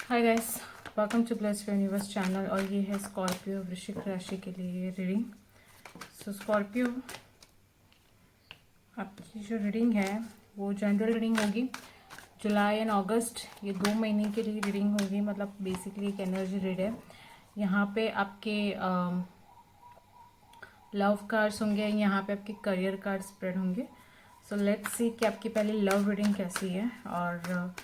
Hi guys, welcome to Blessed Universe channel. और ये है स्कॉर्पियो वृश्चिक राशि के लिए रीडिंग। सो स्कॉर्पियो, आपकी जो रीडिंग है वो जनरल रीडिंग होगी। जुलाई एंड अगस्त ये 2 महीने के लिए रीडिंग होगी। मतलब बेसिकली एक एनर्जी रीड है। यहाँ पे आपके लव कार्ड्स होंगे, यहाँ पे आपके करियर कार्ड स्प्रेड होंगे। सो लेट्स सी कि आपकी पहले लव रीडिंग कैसी है, और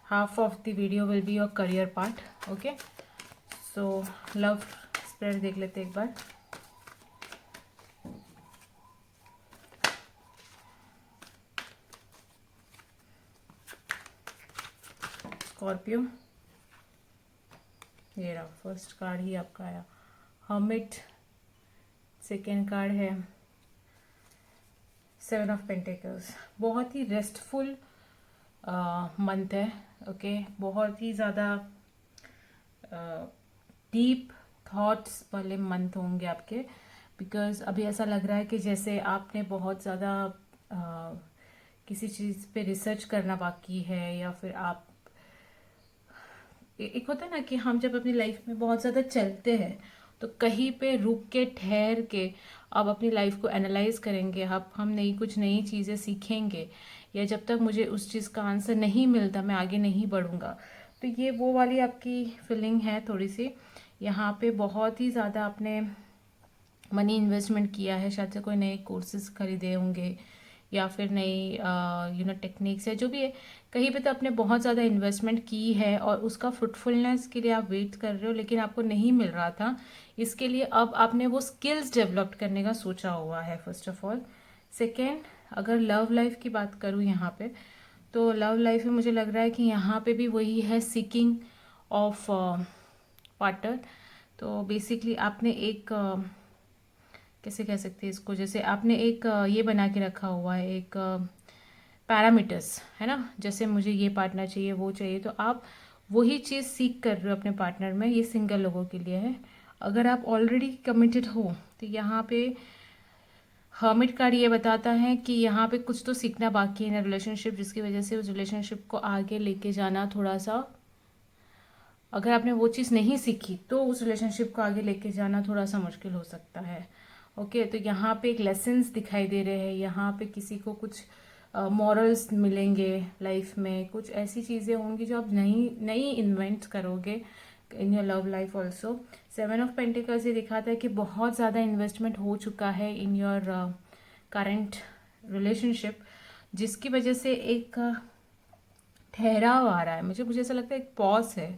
half of the video will be your career part. Okay, so love spread देख लेते एक बार। स्कॉर्पियो, ये रहा फर्स्ट कार्ड ही आपका आया, हर्मिट। सेकेंड कार्ड है 7 ऑफ पेंटिकल्स। बहुत ही रेस्टफुल मंथ है। ओके, बहुत ही ज़्यादा डीप थॉट्स वाले मंथ होंगे आपके। बिकॉज अभी ऐसा लग रहा है कि जैसे आपने बहुत ज़्यादा किसी चीज़ पे रिसर्च करना बाकी है, या फिर आप एक होता है ना कि हम जब अपनी लाइफ में बहुत ज़्यादा चलते हैं तो कहीं पे रुक के ठहर के अब अपनी लाइफ को एनालाइज करेंगे। अब हम कुछ नई चीज़ें सीखेंगे, या जब तक मुझे उस चीज़ का आंसर नहीं मिलता मैं आगे नहीं बढ़ूंगा। तो ये वो वाली आपकी फीलिंग है थोड़ी सी। यहाँ पे बहुत ही ज़्यादा आपने मनी इन्वेस्टमेंट किया है, शायद से कोई नए कोर्सेज खरीदे होंगे, या फिर नई टेक्निक्स है जो भी है। कहीं पे तो आपने बहुत ज़्यादा इन्वेस्टमेंट की है और उसका फ्रूटफुलनेस के लिए आप वेट कर रहे हो, लेकिन आपको नहीं मिल रहा था। इसके लिए अब आपने वो स्किल्स डेवलप करने का सोचा हुआ है फर्स्ट ऑफ ऑल। सेकेंड, अगर लव लाइफ की बात करूँ यहाँ पे, तो लव लाइफ में मुझे लग रहा है कि यहाँ पे भी वही है, सीकिंग ऑफ पार्टनर। तो बेसिकली आपने एक कैसे कह सकते हैं इसको, जैसे आपने एक ये बना के रखा हुआ है, एक पैरामीटर्स है ना, जैसे मुझे ये पार्टनर चाहिए वो चाहिए, तो आप वही चीज़ सीख कर रहे हो अपने पार्टनर में। ये सिंगल लोगों के लिए है। अगर आप ऑलरेडी कमिटेड हो तो यहाँ पे हर्मिट कार्ड ये बताता है कि यहाँ पे कुछ तो सीखना बाकी है इन रिलेशनशिप, जिसकी वजह से उस रिलेशनशिप को आगे लेके जाना थोड़ा सा, अगर आपने वो चीज़ नहीं सीखी तो उस रिलेशनशिप को आगे लेके जाना थोड़ा सा मुश्किल हो सकता है। ओके, तो यहाँ पे एक लेसन्स दिखाई दे रहे हैं। यहाँ पे किसी को कुछ मॉरल्स मिलेंगे लाइफ में, कुछ ऐसी चीज़ें होंगी जो आप नई नई इन्वेंट करोगे in your love life also. 7 of pentacles ये दिखाता है कि बहुत ज़्यादा इन्वेस्टमेंट हो चुका है इन योर करंट रिलेशनशिप, जिसकी वजह से एक ठहराव आ रहा है। मुझे ऐसा लगता है एक पॉज है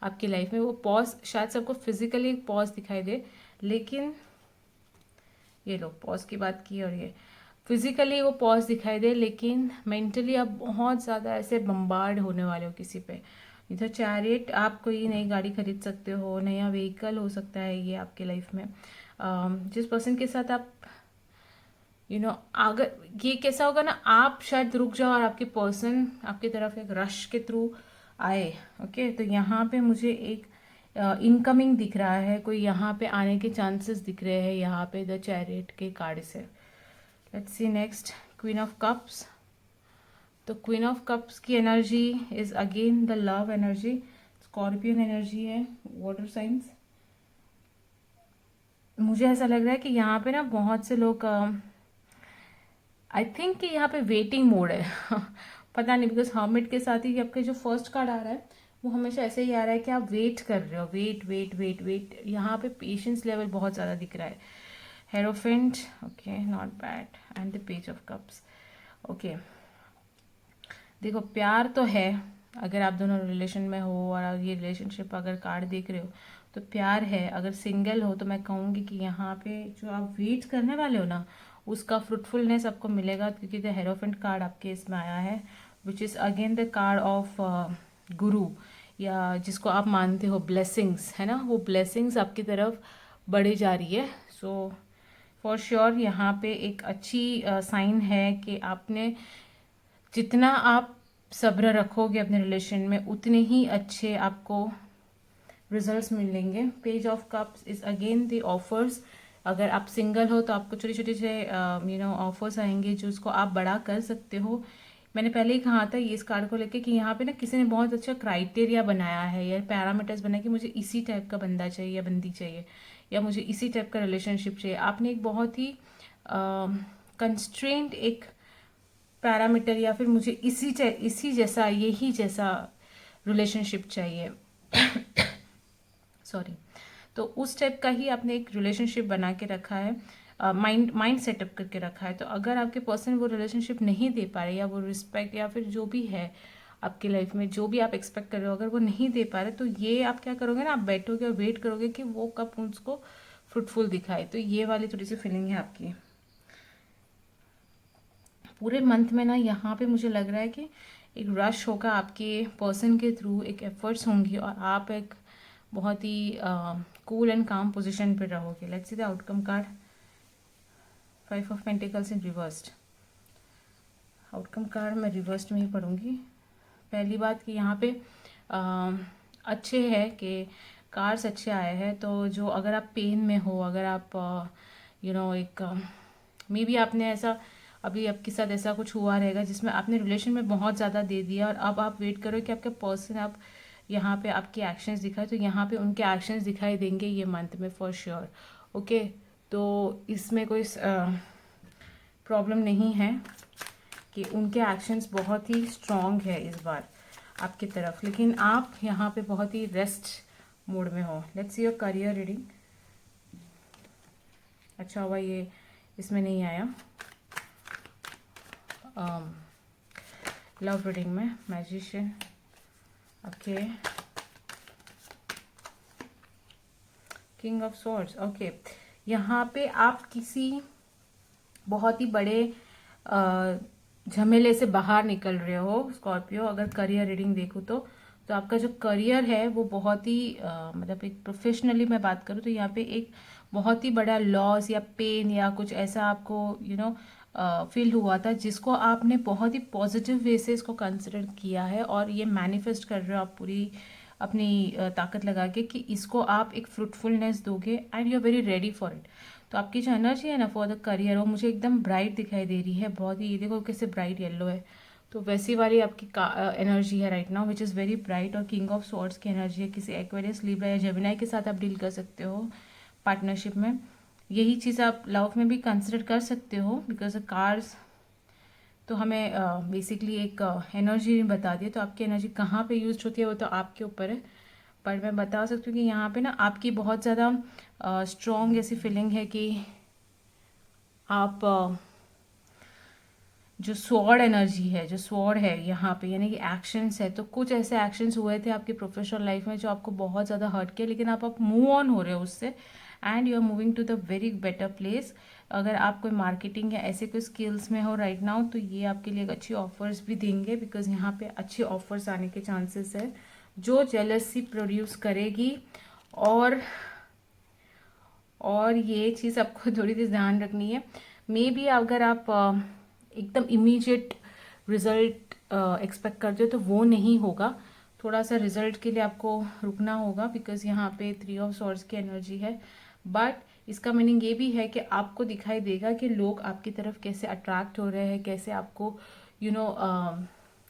आपकी लाइफ में। वो पॉज शायद सबको फिजिकली एक पॉज दिखाई दे, लेकिन ये लोग पॉज की बात की और ये फिजिकली वो पॉज दिखाई दे, लेकिन मेंटली आप बहुत ज़्यादा ऐसे बम्बार्ड होने वाले हो किसी पे। इधर चैरियट, आप कोई नई गाड़ी खरीद सकते हो, नया व्हीकल हो सकता है ये आपके लाइफ में। जिस पर्सन के साथ आप अगर ये कैसा होगा ना, आप शायद रुक जाओ और आपके पर्सन आपकी तरफ एक रश के थ्रू आए। ओके, तो यहाँ पे मुझे एक इनकमिंग दिख रहा है, कोई यहाँ पे आने के चांसेस दिख रहे हैं यहाँ पे द चैरियट के कार्ड से। Let's see next, queen of cups. तो क्वीन ऑफ कप्स की energy is again the love energy, scorpion energy है, वाटर साइंस। मुझे ऐसा लग रहा है कि यहाँ पे ना बहुत से लोग आई थिंक कि यहाँ पे वेटिंग मोड है पता नहीं, बिकॉज हर्मिट के साथ ही आपके जो फर्स्ट कार्ड आ रहा है वो हमेशा ऐसे ही आ रहा है कि आप वेट कर रहे हो, वेट वेट वेट वेट। यहाँ पे पेशेंस लेवल बहुत ज़्यादा दिख रहा है। Hierophant, okay not bad, and the page of cups. Okay, देखो प्यार तो है, अगर आप दोनों रिलेशन में हो और ये रिलेशनशिप अगर कार्ड देख रहे हो तो प्यार है। अगर सिंगल हो तो मैं कहूँगी कि यहाँ पे जो आप वेट करने वाले हो ना, उसका फ्रूटफुलनेस आपको मिलेगा, क्योंकि द हेरोफेंट कार्ड आपके इसमें आया है, which is again the card of गुरु, या जिसको आप मानते हो ब्लेसिंग्स है ना, वो ब्लेसिंग्स आपकी तरफ बढ़ी जा रही है। सो फॉर श्योर यहाँ पे एक अच्छी साइन है कि आपने जितना आप सब्र रखोगे अपने रिलेशन में उतने ही अच्छे आपको रिजल्ट्स मिलेंगे। Page of cups is again the offers. अगर आप सिंगल हो तो आपको छोटे छोटे से ऑफर्स आएंगे जो उसको आप बड़ा कर सकते हो। मैंने पहले ही कहा था ये इस कार्ड को लेके कि यहाँ पे ना किसी ने बहुत अच्छा क्राइटेरिया बनाया है या पैरामीटर्स बनाया कि मुझे इसी टाइप का बंदा चाहिए या बंदी चाहिए या मुझे इसी टाइप का रिलेशनशिप चाहिए। आपने एक बहुत ही कंस्ट्रेंट एक पैरामीटर या फिर मुझे इसी जैसा यही जैसा रिलेशनशिप चाहिए सॉरी। तो उस टाइप का ही आपने एक रिलेशनशिप बना के रखा है, माइंड सेटअप करके रखा है। तो अगर आपके पर्सन वो रिलेशनशिप नहीं दे पा रहे या वो रिस्पेक्ट या फिर जो भी है आपकी लाइफ में जो भी आप एक्सपेक्ट कर रहे हो अगर वो नहीं दे पा रहे, तो ये आप क्या करोगे ना, आप बैठोगे और वेट करोगे कि वो कब उसको फ्रूटफुल दिखाए। तो ये वाली थोड़ी सी फीलिंग है आपकी पूरे मंथ में ना। यहाँ पे मुझे लग रहा है कि एक रश होगा आपके पर्सन के थ्रू, एक एफर्ट्स होंगी और आप एक बहुत ही कूल एंड काम पोजीशन पे रहोगे। Let's see the outcome card, 5 of pentacles in reversed. Outcome card मैं रिवर्स्ड में ही पढ़ूंगी। पहली बात कि यहाँ पे अच्छे है कि कार्ड्स अच्छे आए हैं। तो जो अगर आप पेन में हो, अगर आप एक मे बी आपने ऐसा अभी आपके साथ ऐसा कुछ हुआ रहेगा जिसमें आपने रिलेशन में बहुत ज़्यादा दे दिया और अब आप वेट करो कि आपका पर्सन आप यहाँ पे आपके एक्शंस दिखाए। तो यहाँ पे उनके एक्शंस दिखाई देंगे ये मंथ में फॉर श्योर। ओके, तो इसमें कोई प्रॉब्लम नहीं है कि उनके एक्शंस बहुत ही स्ट्रॉन्ग है इस बार आपकी तरफ, लेकिन आप यहाँ पे बहुत ही रेस्ट मोड में हो। Let's see your career reading. अच्छा हुआ ये इसमें नहीं आया लव रीडिंग में। Magician, okay, king of swords. Okay, यहाँ पे आप किसी बहुत ही बड़े झमेले से बाहर निकल रहे हो स्कॉर्पियो। अगर करियर रीडिंग देखूँ तो आपका जो करियर है वो बहुत ही मतलब एक प्रोफेशनली मैं बात करूँ तो यहाँ पे एक बहुत ही बड़ा लॉस या पेन या कुछ ऐसा आपको फील हुआ था जिसको आपने बहुत ही पॉजिटिव वे से इसको कंसिडर किया है और ये मैनिफेस्ट कर रहे हो आप पूरी अपनी ताकत लगा के कि इसको आप एक फ्रूटफुलनेस दोगे and you are very ready for it. तो आपकी जो एनर्जी है ना फॉर द करियर वो मुझे एकदम ब्राइट दिखाई दे रही है, बहुत ही। ये देखो कैसे ब्राइट येलो है, तो वैसी वाली आपकी एनर्जी है right now which is very bright. और किंग ऑफ सॉर्ड्स की एनर्जी है, किसी एक्वेरियस, लिब्रा या जेमिनी के साथ आप डील कर सकते हो पार्टनरशिप में। यही चीज़ आप लव में भी कंसिडर कर सकते हो बिकॉज कार्ड्स तो हमें बेसिकली एक एनर्जी बता दिए। तो आपकी एनर्जी कहाँ पे यूज होती है वो तो आपके ऊपर है, पर मैं बता सकती हूँ कि यहाँ पे ना आपकी बहुत ज़्यादा स्ट्रॉन्ग ऐसी फीलिंग है कि आप जो स्वॉर्ड एनर्जी है, जो स्वॉर्ड है यहाँ पे यानी कि एक्शंस है, तो कुछ ऐसे एक्शंस हुए थे आपकी प्रोफेशनल लाइफ में जो आपको बहुत ज़्यादा हर्ट किया, लेकिन आप मूव ऑन हो रहे हो उससे and you are moving to the very better place. अगर आप कोई मार्केटिंग या ऐसे कोई स्किल्स में हो राइट नाउ तो ये आपके लिए एक अच्छी ऑफर्स भी देंगे बिकॉज यहाँ पे अच्छे ऑफर्स आने के चांसेस है जो जेलसी प्रोड्यूस करेगी। और ये चीज़ आपको थोड़ी सी ध्यान रखनी है। मे बी अगर आप एकदम इमीडिएट रिजल्ट एक्सपेक्ट करते हो तो वो नहीं होगा, थोड़ा सा रिजल्ट के लिए आपको रुकना होगा बिकॉज यहाँ पे 3 ऑफ सॉर्ड्स की एनर्जी है। बट इसका मीनिंग ये भी है कि आपको दिखाई देगा कि लोग आपकी तरफ कैसे अट्रैक्ट हो रहे हैं, कैसे आपको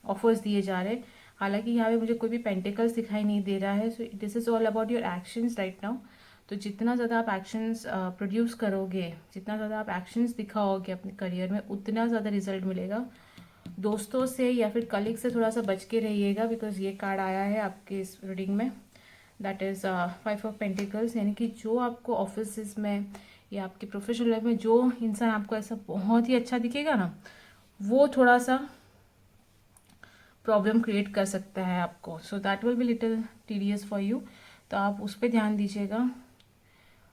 ऑफर्स दिए जा रहे हैं। हालांकि यहाँ पे मुझे कोई भी पेंटिकल्स दिखाई नहीं दे रहा है। So this is all about your actions right now. तो जितना ज़्यादा आप एक्शंस प्रोड्यूस करोगे, जितना ज़्यादा आप एक्शंस दिखाओगे अपने करियर में, उतना ज़्यादा रिजल्ट मिलेगा। दोस्तों से या फिर कलीग से थोड़ा सा बच के रहिएगा बिकॉज ये कार्ड आया है आपके इस रीडिंग में, दैट इज़ 5 ऑफ पेंटिकल्स। यानी कि जो आपको ऑफिस में या आपके प्रोफेशनल लाइफ में जो इंसान आपको ऐसा बहुत ही अच्छा दिखेगा ना, वो थोड़ा सा प्रॉब्लम क्रिएट कर सकता है आपको। So that will be little tedious for you, तो आप उस पर ध्यान दीजिएगा।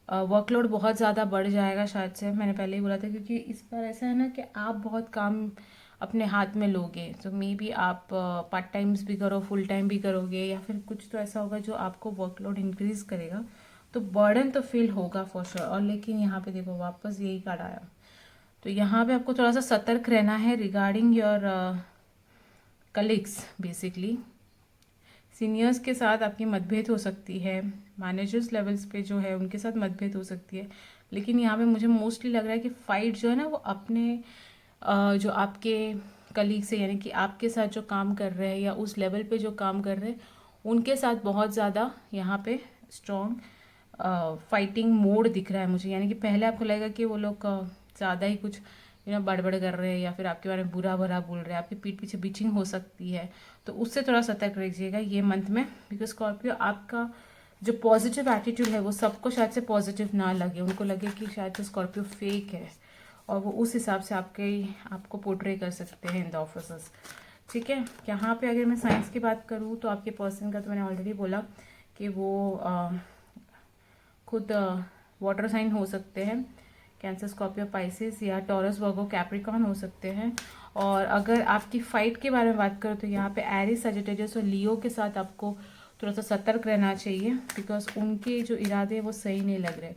वर्कलोड बहुत ज़्यादा बढ़ जाएगा शायद से, मैंने पहले ही बोला था, क्योंकि इस बार ऐसा है ना कि आप बहुत काम अपने हाथ में लोगे। तो मे बी आप पार्ट टाइम्स भी करो, फुल टाइम भी करोगे, या फिर कुछ तो ऐसा होगा जो आपको वर्कलोड इंक्रीज करेगा। तो बर्डन तो फील होगा फॉर श्योर। और लेकिन यहाँ पे देखो वापस यही कार्ड आया, तो यहाँ पे आपको थोड़ा सा सतर्क रहना है regarding your colleagues. Basically seniors के साथ आपकी मतभेद हो सकती है, मैनेजर्स लेवल्स पे जो है उनके साथ मतभेद हो सकती है। लेकिन यहाँ पे मुझे मोस्टली लग रहा है कि फाइट जो है ना वो अपने जो आपके कलीग से, यानी कि आपके साथ जो काम कर रहे हैं या उस लेवल पे जो काम कर रहे हैं उनके साथ बहुत ज़्यादा यहाँ पे स्ट्रॉन्ग फाइटिंग मोड दिख रहा है मुझे। यानी कि पहले आपको लगेगा कि वो लोग ज़्यादा ही कुछ बड़बड़ कर रहे हैं या फिर आपके बारे में बुरा भरा बोल रहे हैं, आपके पीठ पीछे बिचिंग हो सकती है, तो उससे थोड़ा सतर्क रहिएगा ये मंथ में। बिकॉज स्कॉर्पियो आपका जो पॉजिटिव एटीट्यूड है वो सबको शायद से पॉजिटिव ना लगे, उनको लगे कि शायद से स्कॉर्पियो फेक है और वो उस हिसाब से आपको पोर्ट्रे कर सकते हैं इन द ऑफिसर्स। ठीक है, यहाँ पे अगर मैं साइंस की बात करूँ तो आपके पर्सन का तो मैंने ऑलरेडी बोला कि वो खुद वाटर साइन हो सकते हैं, कैंसर, स्कॉर्पियो, पाइसेस या टॉरस, वर्गो, कैप्रिकॉर्न हो सकते हैं। और अगर आपकी फाइट के बारे में बात करूँ तो यहाँ पे एरिस, सजिटेरियस और लियो के साथ आपको थोड़ा सा सतर्क रहना चाहिए, बिकॉज उनके जो इरादे हैं वो सही नहीं लग रहे।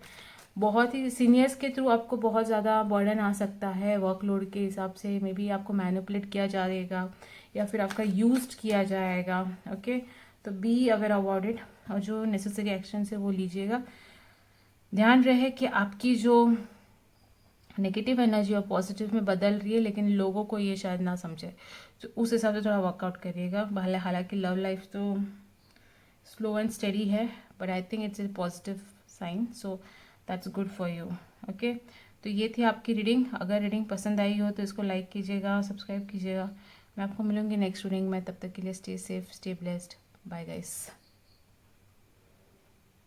बहुत ही सीनियर्स के थ्रू आपको बहुत ज़्यादा बर्डन आ सकता है वर्कलोड के हिसाब से, मे बी आपको मैनिपुलेट किया जाएगा या फिर आपका यूज्ड किया जाएगा। ओके, तो बी अवेयर अबाउट इट और जो नेसेसरी एक्शन है वो लीजिएगा। ध्यान रहे कि आपकी जो नेगेटिव एनर्जी और पॉजिटिव में बदल रही है, लेकिन लोगों को ये शायद ना समझे, तो उस हिसाब से थोड़ा वर्कआउट करिएगा। हालांकि लव लाइफ तो स्लो एंड स्टेडी है, but I think it's a positive sign, so that's good for you. Okay, तो ये थी आपकी रीडिंग। अगर रीडिंग पसंद आई हो तो इसको लाइक कीजिएगा, सब्सक्राइब कीजिएगा। मैं आपको मिलूंगी नेक्स्ट रीडिंग में, तब तक के लिए stay safe, stay blessed, bye guys.